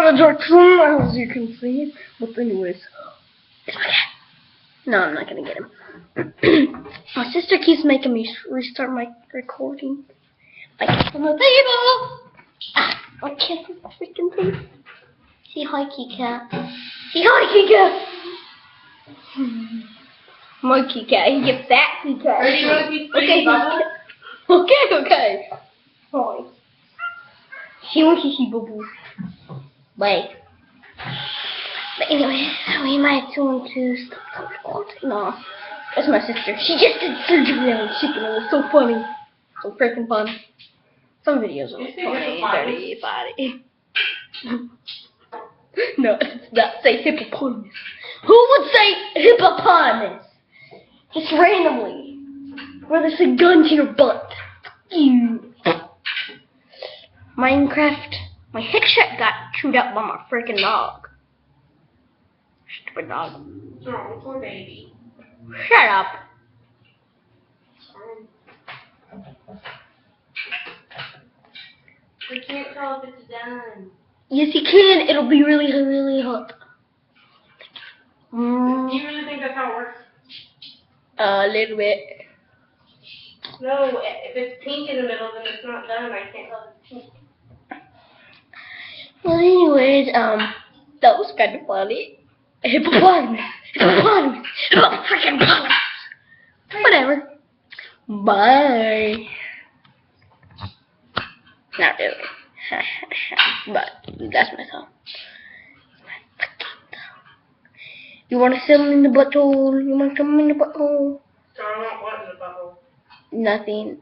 got a dark room, as you can see. But anyways. No, I'm not gonna get him. My sister keeps making me restart my recording. Like it's on the table. I can't see the freaking thing. Say hi, Kitty Cat. Say hi, Kitty Cat. My Kitty Cat. He gets that Kitty Cat. Are you gonna keep playing bubbles? Okay. Hi. She wants to see bubbles. Wait. But anyway, we might want to stop recording. No, that's my sister. She just did surgery on a chicken. It was so funny. So freaking fun. Some videos are funny, funny. No, it's not. Say hippopotamus. Who would say hippopotamus? Just randomly. Rather say gun to your butt. Ew. Minecraft. My headshot got chewed up by my freaking dog. Stupid dog. Oh, poor baby. Shut up. We can't tell if it's done. Yes, you can. It'll be really, really hot. Do you really think that's how it works? A little bit. No, if it's pink in the middle, then it's not done. I can't tell if it's pink. Well, anyways, that was kind of funny. Hippopotamus. Freaking hippopotamus. Whatever. Bye. Not really. But that's my song. You want to sit in the butthole? You want to come in the butthole? So I want what in the bubble? Nothing.